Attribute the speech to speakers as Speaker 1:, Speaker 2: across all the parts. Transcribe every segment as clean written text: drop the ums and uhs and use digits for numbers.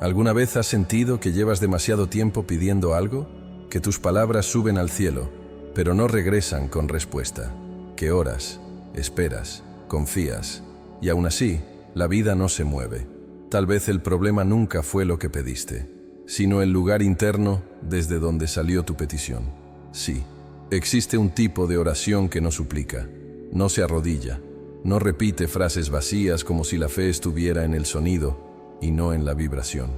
Speaker 1: ¿Alguna vez has sentido que llevas demasiado tiempo pidiendo algo? Que tus palabras suben al cielo, pero no regresan con respuesta. Que oras, esperas, confías, y aún así, la vida no se mueve. Tal vez el problema nunca fue lo que pediste, sino el lugar interno desde donde salió tu petición. Sí, existe un tipo de oración que no suplica, no se arrodilla, no repite frases vacías como si la fe estuviera en el sonido y no en la vibración.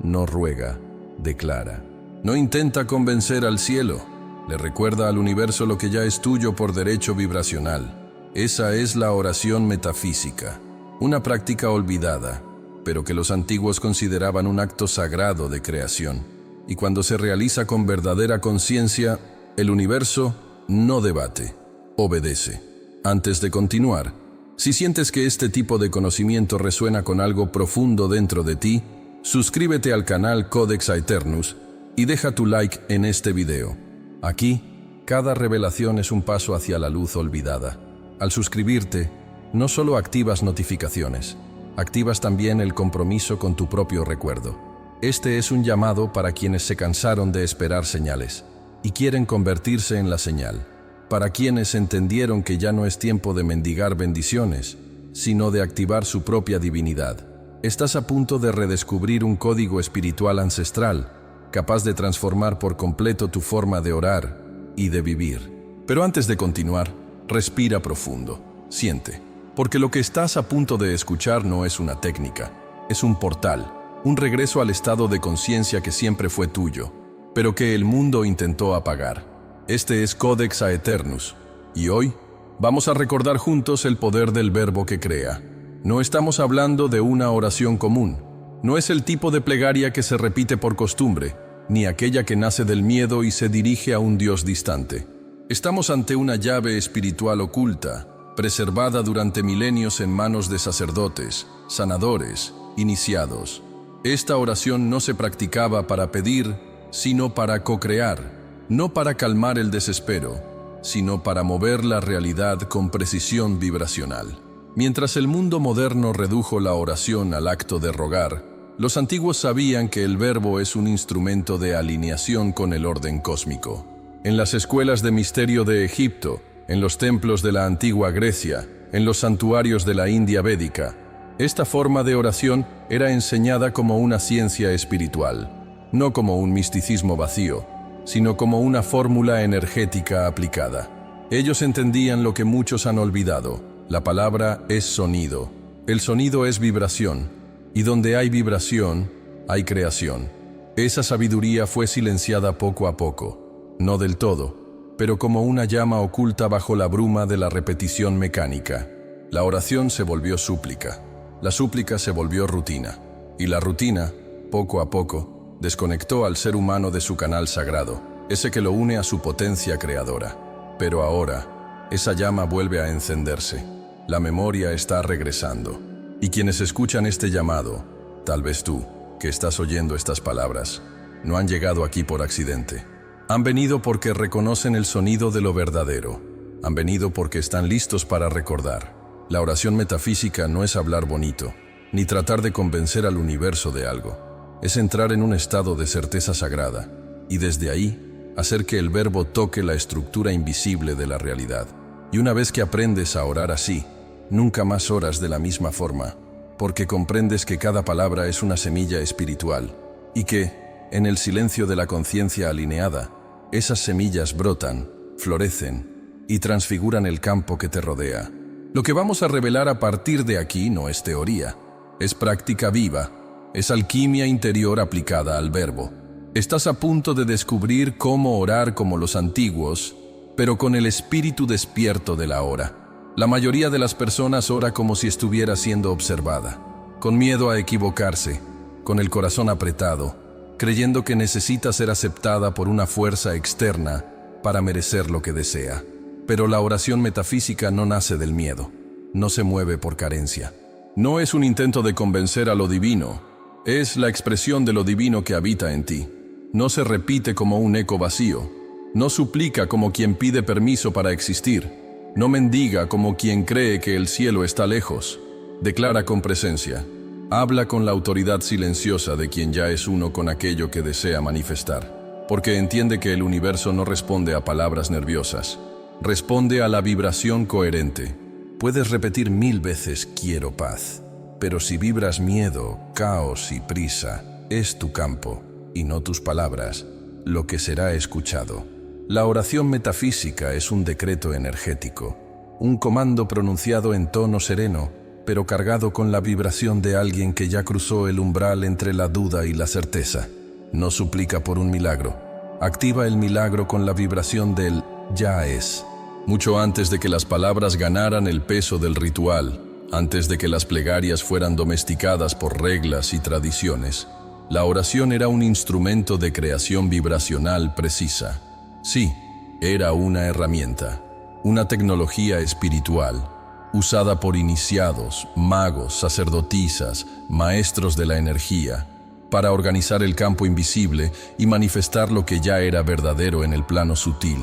Speaker 1: No ruega, declara. No intenta convencer al cielo, le recuerda al universo lo que ya es tuyo por derecho vibracional. Esa es la oración metafísica, una práctica olvidada, pero que los antiguos consideraban un acto sagrado de creación. Y cuando se realiza con verdadera conciencia, el universo no debate, obedece. Antes de continuar, si sientes que este tipo de conocimiento resuena con algo profundo dentro de ti, suscríbete al canal Codex Aeternus y deja tu like en este video. Aquí, cada revelación es un paso hacia la luz olvidada. Al suscribirte, no solo activas notificaciones, activas también el compromiso con tu propio recuerdo. Este es un llamado para quienes se cansaron de esperar señales y quieren convertirse en la señal. Para quienes entendieron que ya no es tiempo de mendigar bendiciones, sino de activar su propia divinidad. Estás a punto de redescubrir un código espiritual ancestral, capaz de transformar por completo tu forma de orar y de vivir. Pero antes de continuar, respira profundo, siente, porque lo que estás a punto de escuchar no es una técnica, es un portal, un regreso al estado de conciencia que siempre fue tuyo, pero que el mundo intentó apagar. Este es Codex Aeternus, y hoy vamos a recordar juntos el poder del verbo que crea. No estamos hablando de una oración común, no es el tipo de plegaria que se repite por costumbre, ni aquella que nace del miedo y se dirige a un Dios distante. Estamos ante una llave espiritual oculta, preservada durante milenios en manos de sacerdotes, sanadores, iniciados. Esta oración no se practicaba para pedir, sino para co-crear. No para calmar el desespero, sino para mover la realidad con precisión vibracional. Mientras el mundo moderno redujo la oración al acto de rogar, los antiguos sabían que el verbo es un instrumento de alineación con el orden cósmico. En las escuelas de misterio de Egipto, en los templos de la antigua Grecia, en los santuarios de la India védica, esta forma de oración era enseñada como una ciencia espiritual, no como un misticismo vacío, sino como una fórmula energética aplicada. Ellos entendían lo que muchos han olvidado. La palabra es sonido. El sonido es vibración. Y donde hay vibración, hay creación. Esa sabiduría fue silenciada poco a poco. No del todo, pero como una llama oculta bajo la bruma de la repetición mecánica. La oración se volvió súplica. La súplica se volvió rutina. Y la rutina, poco a poco, desconectó al ser humano de su canal sagrado, ese que lo une a su potencia creadora. Pero ahora, esa llama vuelve a encenderse. La memoria está regresando. Y quienes escuchan este llamado, tal vez tú, que estás oyendo estas palabras, no han llegado aquí por accidente. Han venido porque reconocen el sonido de lo verdadero. Han venido porque están listos para recordar. La oración metafísica no es hablar bonito, ni tratar de convencer al universo de algo. Es entrar en un estado de certeza sagrada y desde ahí hacer que el verbo toque la estructura invisible de la realidad. Y una vez que aprendes a orar así, nunca más oras de la misma forma, porque comprendes que cada palabra es una semilla espiritual y que, en el silencio de la conciencia alineada, esas semillas brotan, florecen y transfiguran el campo que te rodea. Lo que vamos a revelar a partir de aquí no es teoría, es práctica viva. Es alquimia interior aplicada al verbo. Estás a punto de descubrir cómo orar como los antiguos, pero con el espíritu despierto de la hora. La mayoría de las personas ora como si estuviera siendo observada, con miedo a equivocarse, con el corazón apretado, creyendo que necesita ser aceptada por una fuerza externa para merecer lo que desea. Pero la oración metafísica no nace del miedo, no se mueve por carencia. No es un intento de convencer a lo divino, es la expresión de lo divino que habita en ti. No se repite como un eco vacío. No suplica como quien pide permiso para existir. No mendiga como quien cree que el cielo está lejos. Declara con presencia: Habla con la autoridad silenciosa de quien ya es uno con aquello que desea manifestar, porque entiende que el universo no responde a palabras nerviosas, responde a la vibración coherente. Puedes repetir 1000 veces «quiero paz», pero si vibras miedo, caos y prisa, es tu campo, y no tus palabras, lo que será escuchado. La oración metafísica es un decreto energético, un comando pronunciado en tono sereno, pero cargado con la vibración de alguien que ya cruzó el umbral entre la duda y la certeza. No suplica por un milagro, activa el milagro con la vibración del «ya es». Mucho antes de que las palabras ganaran el peso del ritual, antes de que las plegarias fueran domesticadas por reglas y tradiciones, la oración era un instrumento de creación vibracional precisa. Sí, era una herramienta, una tecnología espiritual, usada por iniciados, magos, sacerdotisas, maestros de la energía, para organizar el campo invisible y manifestar lo que ya era verdadero en el plano sutil.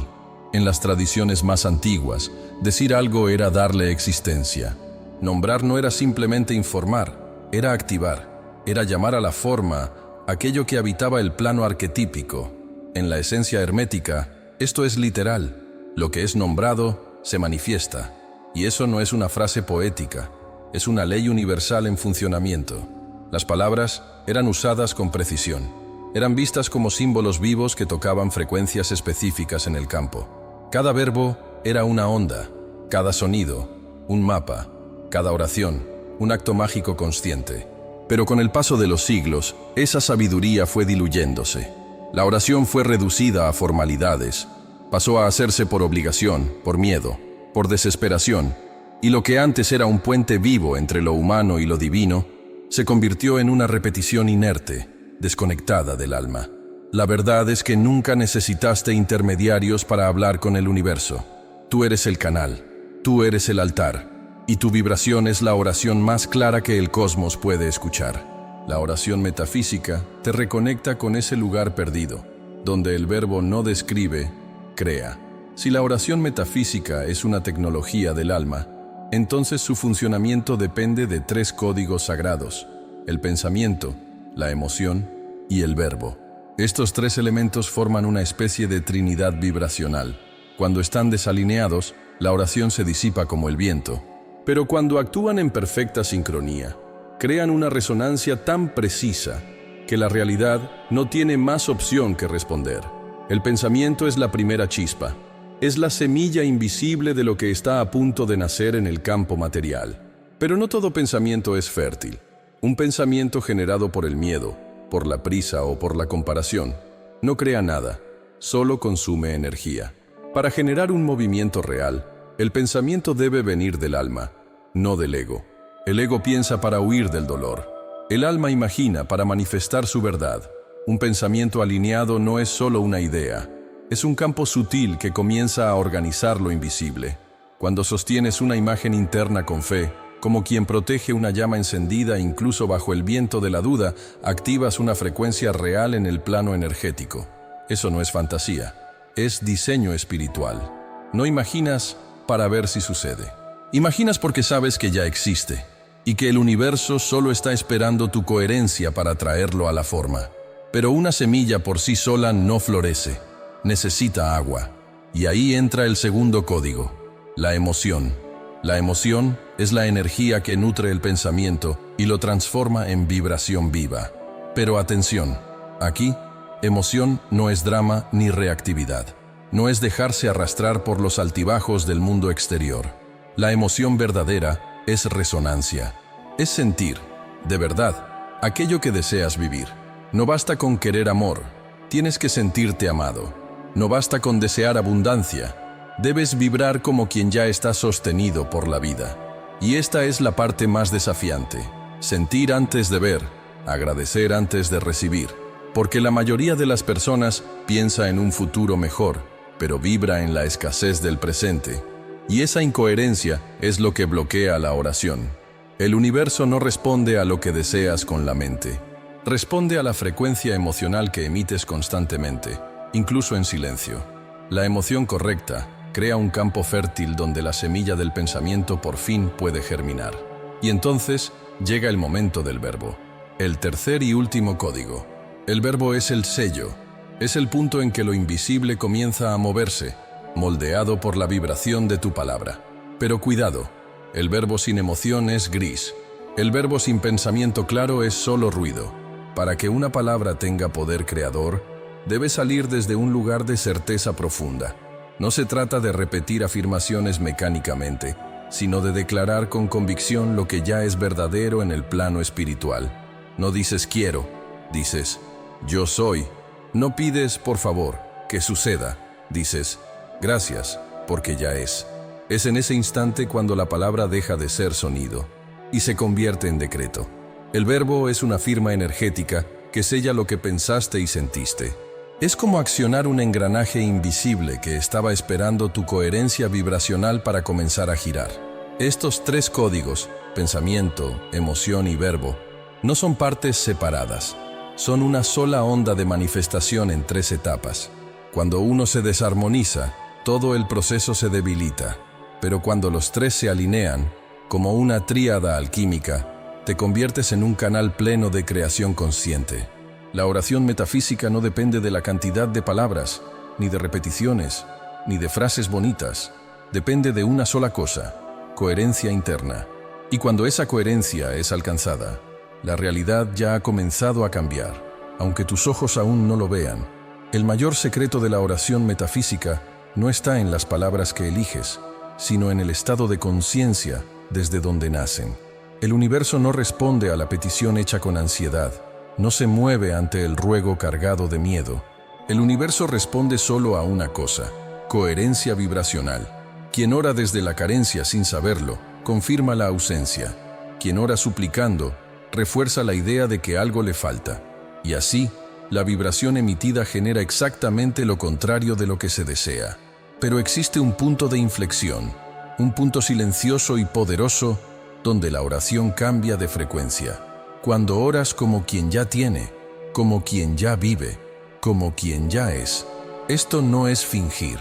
Speaker 1: En las tradiciones más antiguas, decir algo era darle existencia. Nombrar no era simplemente informar, era activar, era llamar a la forma aquello que habitaba el plano arquetípico. En la esencia hermética, esto es literal. Lo que es nombrado se manifiesta. Y eso no es una frase poética, es una ley universal en funcionamiento. Las palabras eran usadas con precisión. Eran vistas como símbolos vivos que tocaban frecuencias específicas en el campo. Cada verbo era una onda, cada sonido, un mapa, cada oración, un acto mágico consciente. Pero con el paso de los siglos, esa sabiduría fue diluyéndose. La oración fue reducida a formalidades, pasó a hacerse por obligación, por miedo, por desesperación, y lo que antes era un puente vivo entre lo humano y lo divino, se convirtió en una repetición inerte, desconectada del alma. La verdad es que nunca necesitaste intermediarios para hablar con el universo. Tú eres el canal, tú eres el altar, y tu vibración es la oración más clara que el cosmos puede escuchar. La oración metafísica te reconecta con ese lugar perdido, donde el verbo no describe, crea. Si la oración metafísica es una tecnología del alma, entonces su funcionamiento depende de 3 códigos sagrados: el pensamiento, la emoción y el verbo. Estos 3 elementos forman una especie de trinidad vibracional. Cuando están desalineados, la oración se disipa como el viento. Pero cuando actúan en perfecta sincronía, crean una resonancia tan precisa que la realidad no tiene más opción que responder. El pensamiento es la primera chispa. Es la semilla invisible de lo que está a punto de nacer en el campo material. Pero no todo pensamiento es fértil. Un pensamiento generado por el miedo, por la prisa o por la comparación, no crea nada, solo consume energía. Para generar un movimiento real, el pensamiento debe venir del alma, no del ego. El ego piensa para huir del dolor. El alma imagina para manifestar su verdad. Un pensamiento alineado no es solo una idea, es un campo sutil que comienza a organizar lo invisible. Cuando sostienes una imagen interna con fe, como quien protege una llama encendida incluso bajo el viento de la duda, activas una frecuencia real en el plano energético. Eso no es fantasía, es diseño espiritual. No imaginas para ver si sucede. Imaginas porque sabes que ya existe y que el universo solo está esperando tu coherencia para traerlo a la forma. Pero una semilla por sí sola no florece. Necesita agua. Y ahí entra el segundo código, la emoción. La emoción es la energía que nutre el pensamiento y lo transforma en vibración viva. Pero atención, aquí, emoción no es drama ni reactividad. No es dejarse arrastrar por los altibajos del mundo exterior. La emoción verdadera es resonancia. Es sentir, de verdad, aquello que deseas vivir. No basta con querer amor, tienes que sentirte amado. No basta con desear abundancia, debes vibrar como quien ya está sostenido por la vida. Y esta es la parte más desafiante: sentir antes de ver, agradecer antes de recibir. Porque la mayoría de las personas piensa en un futuro mejor, pero vibra en la escasez del presente. Y esa incoherencia es lo que bloquea la oración. El universo no responde a lo que deseas con la mente. Responde a la frecuencia emocional que emites constantemente, incluso en silencio. La emoción correcta crea un campo fértil donde la semilla del pensamiento por fin puede germinar. Y entonces, llega el momento del verbo. El tercer y último código. El verbo es el sello. Es el punto en que lo invisible comienza a moverse, moldeado por la vibración de tu palabra. Pero cuidado, el verbo sin emoción es gris. El verbo sin pensamiento claro es solo ruido. Para que una palabra tenga poder creador, debe salir desde un lugar de certeza profunda. No se trata de repetir afirmaciones mecánicamente, sino de declarar con convicción lo que ya es verdadero en el plano espiritual. No dices quiero, dices yo soy. No pides por favor que suceda, dices gracias porque ya es. Es en ese instante cuando la palabra deja de ser sonido y se convierte en decreto. El verbo es una firma energética que sella lo que pensaste y sentiste. Es como accionar un engranaje invisible que estaba esperando tu coherencia vibracional para comenzar a girar. Estos tres códigos, pensamiento, emoción y verbo, no son partes separadas. Son una sola onda de manifestación en tres etapas. Cuando uno se desarmoniza, todo el proceso se debilita. Pero cuando los tres se alinean, como una tríada alquímica, te conviertes en un canal pleno de creación consciente. La oración metafísica no depende de la cantidad de palabras, ni de repeticiones, ni de frases bonitas. Depende de una sola cosa: coherencia interna. Y cuando esa coherencia es alcanzada, la realidad ya ha comenzado a cambiar, aunque tus ojos aún no lo vean. El mayor secreto de la oración metafísica no está en las palabras que eliges, sino en el estado de conciencia desde donde nacen. El universo no responde a la petición hecha con ansiedad, no se mueve ante el ruego cargado de miedo. El universo responde solo a una cosa: coherencia vibracional. Quien ora desde la carencia sin saberlo, confirma la ausencia. Quien ora suplicando, refuerza la idea de que algo le falta. Y así, la vibración emitida genera exactamente lo contrario de lo que se desea. Pero existe un punto de inflexión, un punto silencioso y poderoso donde la oración cambia de frecuencia. Cuando oras como quien ya tiene, como quien ya vive, como quien ya es. Esto no es fingir,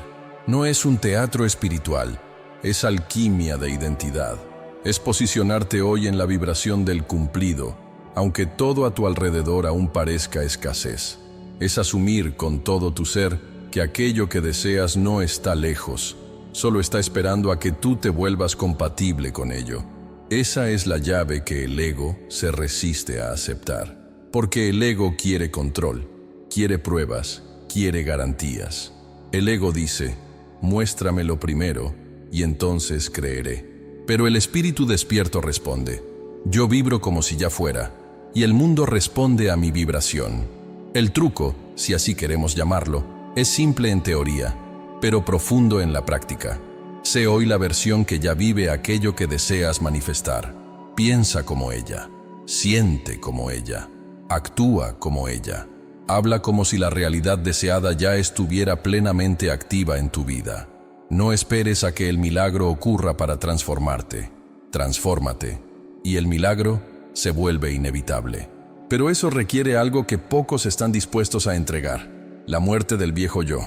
Speaker 1: no es un teatro espiritual, es alquimia de identidad. Es posicionarte hoy en la vibración del cumplido, aunque todo a tu alrededor aún parezca escasez. Es asumir con todo tu ser que aquello que deseas no está lejos, solo está esperando a que tú te vuelvas compatible con ello. Esa es la llave que el ego se resiste a aceptar, porque el ego quiere control, quiere pruebas, quiere garantías. El ego dice: muéstramelo primero y entonces creeré. Pero el espíritu despierto responde: yo vibro como si ya fuera, y el mundo responde a mi vibración. El truco, si así queremos llamarlo, es simple en teoría, pero profundo en la práctica. Sé hoy la versión que ya vive aquello que deseas manifestar. Piensa como ella, siente como ella, actúa como ella. Habla como si la realidad deseada ya estuviera plenamente activa en tu vida. No esperes a que el milagro ocurra para transformarte. Transfórmate, y el milagro se vuelve inevitable. Pero eso requiere algo que pocos están dispuestos a entregar: la muerte del viejo yo.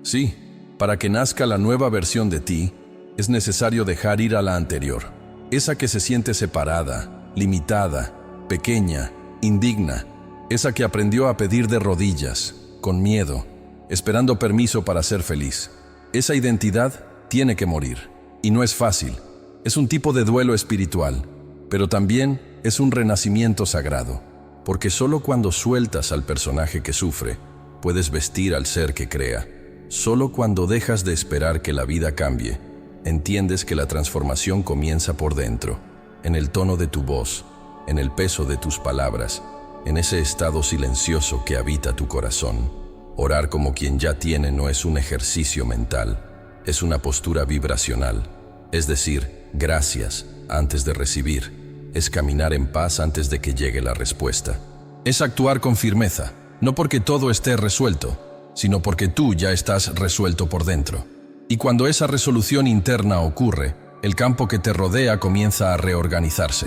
Speaker 1: Sí, para que nazca la nueva versión de ti, es necesario dejar ir a la anterior, esa que se siente separada, limitada, pequeña, indigna, esa que aprendió a pedir de rodillas, con miedo, esperando permiso para ser feliz. Esa identidad tiene que morir, y no es fácil. Es un tipo de duelo espiritual, pero también es un renacimiento sagrado, porque solo cuando sueltas al personaje que sufre, puedes vestir al ser que crea. Solo cuando dejas de esperar que la vida cambie, entiendes que la transformación comienza por dentro, en el tono de tu voz, en el peso de tus palabras, en ese estado silencioso que habita tu corazón. Orar como quien ya tiene no es un ejercicio mental, es una postura vibracional. Es decir, gracias antes de recibir. Es caminar en paz antes de que llegue la respuesta. Es actuar con firmeza, no porque todo esté resuelto, sino porque tú ya estás resuelto por dentro. Y cuando esa resolución interna ocurre, el campo que te rodea comienza a reorganizarse.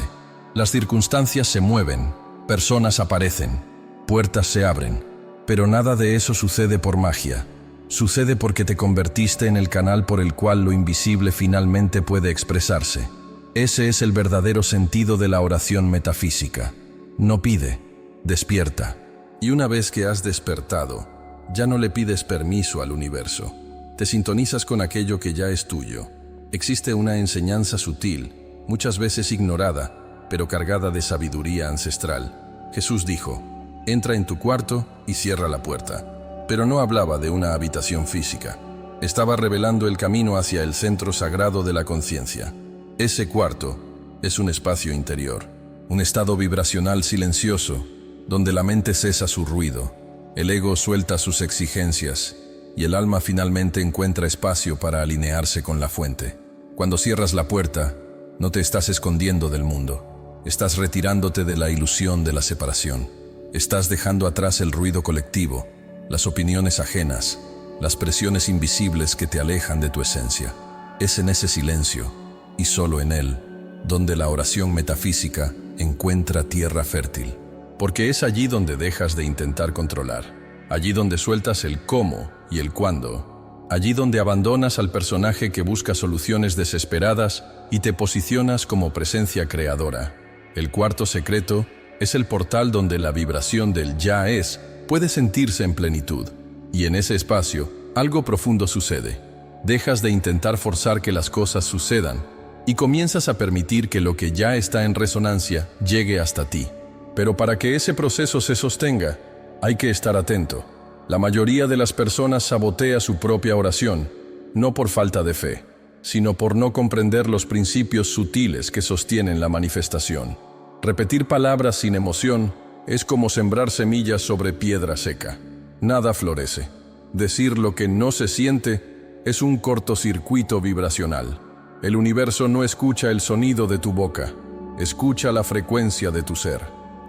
Speaker 1: Las circunstancias se mueven, personas aparecen, puertas se abren. Pero nada de eso sucede por magia. Sucede porque te convertiste en el canal por el cual lo invisible finalmente puede expresarse. Ese es el verdadero sentido de la oración metafísica. No pide, despierta. Y una vez que has despertado, ya no le pides permiso al universo. Te sintonizas con aquello que ya es tuyo. Existe una enseñanza sutil, muchas veces ignorada, pero cargada de sabiduría ancestral. Jesús dijo: entra en tu cuarto y cierra la puerta. Pero no hablaba de una habitación física. Estaba revelando el camino hacia el centro sagrado de la conciencia. Ese cuarto es un espacio interior, un estado vibracional silencioso, donde la mente cesa su ruido, el ego suelta sus exigencias y el alma finalmente encuentra espacio para alinearse con la fuente. Cuando cierras la puerta, no te estás escondiendo del mundo, estás retirándote de la ilusión de la separación. Estás dejando atrás el ruido colectivo, las opiniones ajenas, las presiones invisibles que te alejan de tu esencia. Es en ese silencio, y solo en él, donde la oración metafísica encuentra tierra fértil. Porque es allí donde dejas de intentar controlar, allí donde sueltas el cómo y el cuándo, allí donde abandonas al personaje que busca soluciones desesperadas y te posicionas como presencia creadora. El cuarto secreto es el portal donde la vibración del ya es puede sentirse en plenitud. Y en ese espacio, algo profundo sucede. Dejas de intentar forzar que las cosas sucedan y comienzas a permitir que lo que ya está en resonancia llegue hasta ti. Pero para que ese proceso se sostenga, hay que estar atento. La mayoría de las personas sabotea su propia oración, no por falta de fe, sino por no comprender los principios sutiles que sostienen la manifestación. Repetir palabras sin emoción es como sembrar semillas sobre piedra seca. Nada florece. Decir lo que no se siente es un cortocircuito vibracional. El universo no escucha el sonido de tu boca, escucha la frecuencia de tu ser.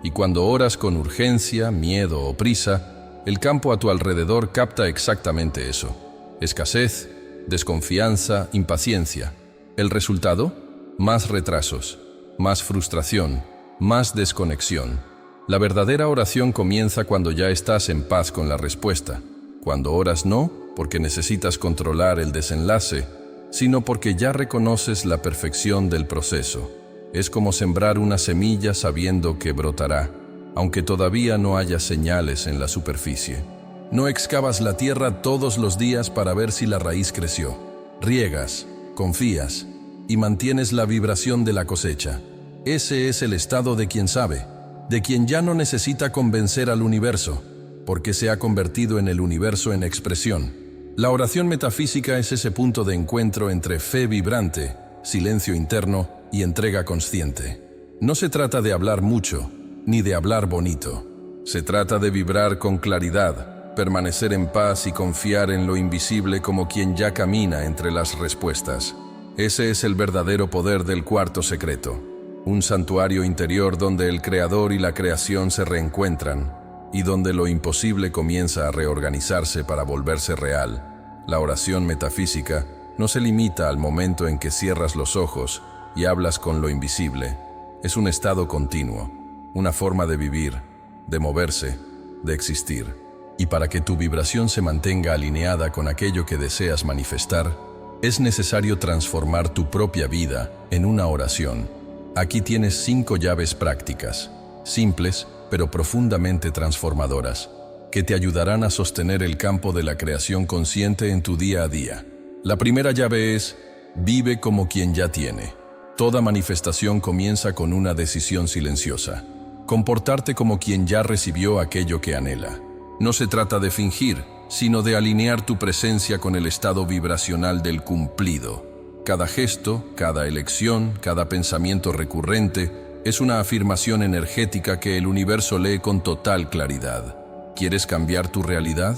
Speaker 1: Y cuando oras con urgencia, miedo o prisa, el campo a tu alrededor capta exactamente eso. Escasez, desconfianza, impaciencia. ¿El resultado? Más retrasos, más frustración, más desconexión. La verdadera oración comienza cuando ya estás en paz con la respuesta. Cuando oras no porque necesitas controlar el desenlace, sino porque ya reconoces la perfección del proceso. Es como sembrar una semilla sabiendo que brotará, aunque todavía no haya señales en la superficie. No excavas la tierra todos los días para ver si la raíz creció. Riegas, confías y mantienes la vibración de la cosecha. Ese es el estado de quien sabe, de quien ya no necesita convencer al universo, porque se ha convertido en el universo en expresión. La oración metafísica es ese punto de encuentro entre fe vibrante, silencio interno y entrega consciente. No se trata de hablar mucho, ni de hablar bonito. Se trata de vibrar con claridad, permanecer en paz y confiar en lo invisible como quien ya camina entre las respuestas. Ese es el verdadero poder del cuarto secreto. Un santuario interior donde el creador y la creación se reencuentran y donde lo imposible comienza a reorganizarse para volverse real. La oración metafísica no se limita al momento en que cierras los ojos y hablas con lo invisible. Es un estado continuo, una forma de vivir, de moverse, de existir. Y para que tu vibración se mantenga alineada con aquello que deseas manifestar, es necesario transformar tu propia vida en una oración. Aquí tienes 5 llaves prácticas, simples pero profundamente transformadoras, que te ayudarán a sostener el campo de la creación consciente en tu día a día. La primera llave es: vive como quien ya tiene. Toda manifestación comienza con una decisión silenciosa. Comportarte como quien ya recibió aquello que anhela. No se trata de fingir, sino de alinear tu presencia con el estado vibracional del cumplido. Cada gesto, cada elección, cada pensamiento recurrente es una afirmación energética que el universo lee con total claridad. ¿Quieres cambiar tu realidad?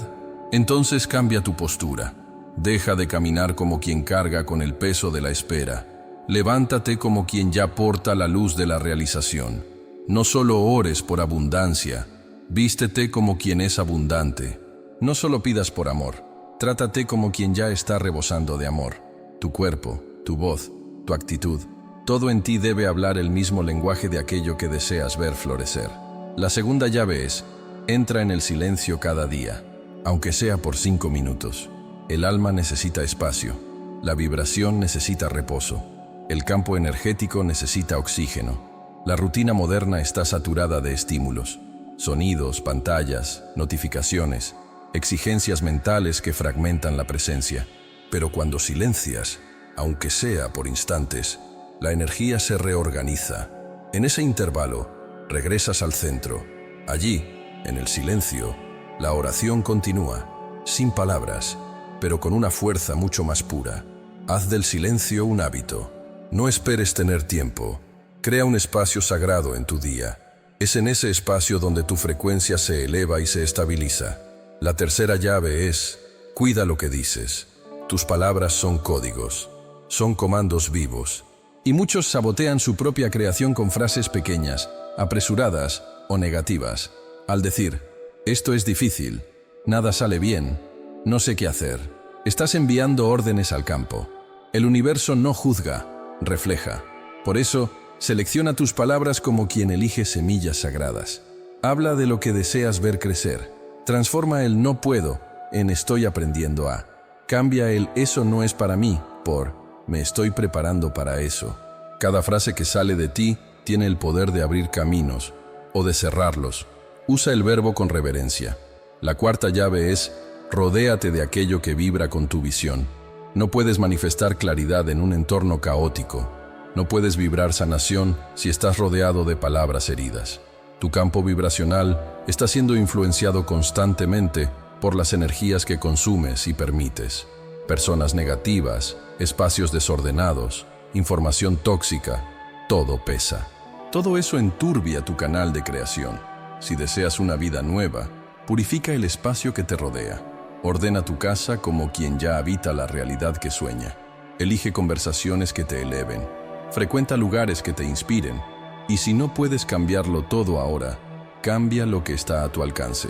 Speaker 1: Entonces cambia tu postura. Deja de caminar como quien carga con el peso de la espera. Levántate como quien ya porta la luz de la realización. No solo ores por abundancia, vístete como quien es abundante. No solo pidas por amor, trátate como quien ya está rebosando de amor. Tu cuerpo, tu voz, tu actitud, todo en ti debe hablar el mismo lenguaje de aquello que deseas ver florecer. La segunda llave es: entra en el silencio cada día, aunque sea por 5 minutos. El alma necesita espacio, la vibración necesita reposo. El campo energético necesita oxígeno. La rutina moderna está saturada de estímulos. Sonidos, pantallas, notificaciones, exigencias mentales que fragmentan la presencia. Pero cuando silencias, aunque sea por instantes, la energía se reorganiza. En ese intervalo, regresas al centro. Allí, en el silencio, la oración continúa, sin palabras, pero con una fuerza mucho más pura. Haz del silencio un hábito. No esperes tener tiempo. Crea un espacio sagrado en tu día. Es en ese espacio donde tu frecuencia se eleva y se estabiliza. La tercera llave es: cuida lo que dices. Tus palabras son códigos, son comandos vivos. Y muchos sabotean su propia creación con frases pequeñas, apresuradas o negativas. Al decir, esto es difícil, nada sale bien, no sé qué hacer, estás enviando órdenes al campo. El universo no juzga, refleja. Por eso, selecciona tus palabras como quien elige semillas sagradas. Habla de lo que deseas ver crecer. Transforma el no puedo en estoy aprendiendo a. Cambia el eso no es para mí por me estoy preparando para eso. Cada frase que sale de ti tiene el poder de abrir caminos o de cerrarlos. Usa el verbo con reverencia. La cuarta llave es: rodéate de aquello que vibra con tu visión. No puedes manifestar claridad en un entorno caótico. No puedes vibrar sanación si estás rodeado de palabras heridas. Tu campo vibracional está siendo influenciado constantemente por las energías que consumes y permites. Personas negativas, espacios desordenados, información tóxica, todo pesa. Todo eso enturbia tu canal de creación. Si deseas una vida nueva, purifica el espacio que te rodea. Ordena tu casa como quien ya habita la realidad que sueña. Elige conversaciones que te eleven. Frecuenta lugares que te inspiren. Y si no puedes cambiarlo todo ahora, cambia lo que está a tu alcance.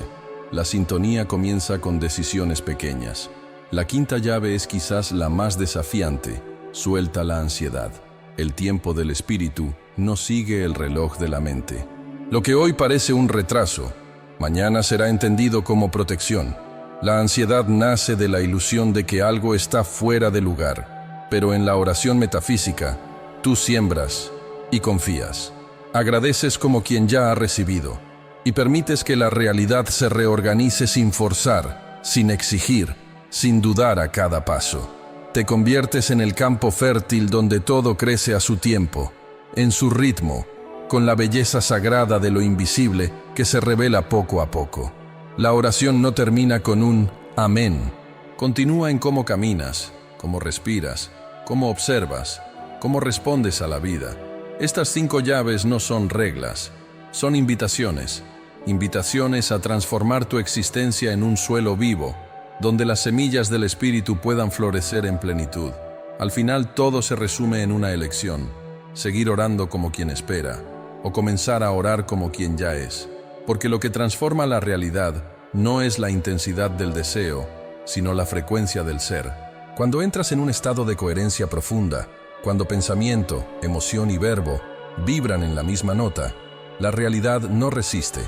Speaker 1: La sintonía comienza con decisiones pequeñas. La quinta llave es quizás la más desafiante. Suelta la ansiedad. El tiempo del espíritu no sigue el reloj de la mente. Lo que hoy parece un retraso, mañana será entendido como protección. La ansiedad nace de la ilusión de que algo está fuera de lugar, pero en la oración metafísica, tú siembras y confías. Agradeces como quien ya ha recibido y permites que la realidad se reorganice sin forzar, sin exigir, sin dudar a cada paso. Te conviertes en el campo fértil donde todo crece a su tiempo, en su ritmo, con la belleza sagrada de lo invisible que se revela poco a poco. La oración no termina con un amén. Continúa en cómo caminas, cómo respiras, cómo observas, cómo respondes a la vida. Estas 5 llaves no son reglas, son invitaciones. Invitaciones a transformar tu existencia en un suelo vivo, donde las semillas del espíritu puedan florecer en plenitud. Al final todo se resume en una elección: seguir orando como quien espera, o comenzar a orar como quien ya es. Porque lo que transforma la realidad no es la intensidad del deseo, sino la frecuencia del ser. Cuando entras en un estado de coherencia profunda, cuando pensamiento, emoción y verbo vibran en la misma nota, la realidad no resiste,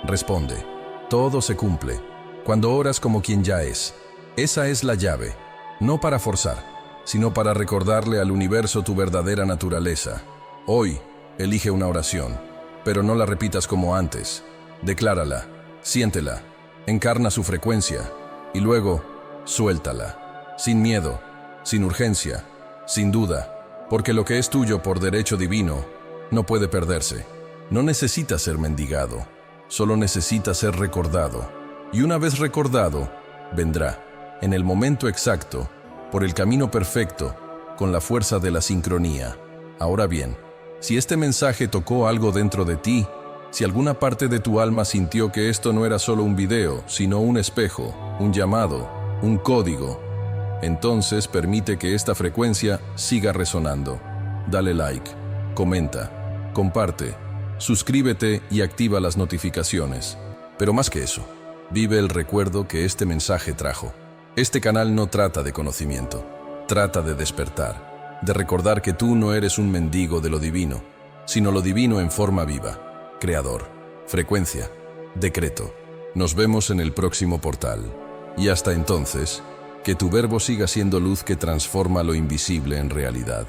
Speaker 1: responde. Todo se cumple. Cuando oras como quien ya es. Esa es la llave, no para forzar, sino para recordarle al universo tu verdadera naturaleza. Hoy, elige una oración, pero no la repitas como antes. Declárala, siéntela, encarna su frecuencia y luego suéltala, sin miedo, sin urgencia, sin duda, porque lo que es tuyo por derecho divino no puede perderse. No necesita ser mendigado, solo necesita ser recordado. Y una vez recordado, vendrá, en el momento exacto, por el camino perfecto, con la fuerza de la sincronía. Ahora bien, si este mensaje tocó algo dentro de ti, si alguna parte de tu alma sintió que esto no era solo un video, sino un espejo, un llamado, un código, entonces permite que esta frecuencia siga resonando. Dale like, comenta, comparte, suscríbete y activa las notificaciones. Pero más que eso, vive el recuerdo que este mensaje trajo. Este canal no trata de conocimiento, trata de despertar, de recordar que tú no eres un mendigo de lo divino, sino lo divino en forma viva. Creador, frecuencia, decreto. Nos vemos en el próximo portal. Y hasta entonces, que tu verbo siga siendo luz que transforma lo invisible en realidad.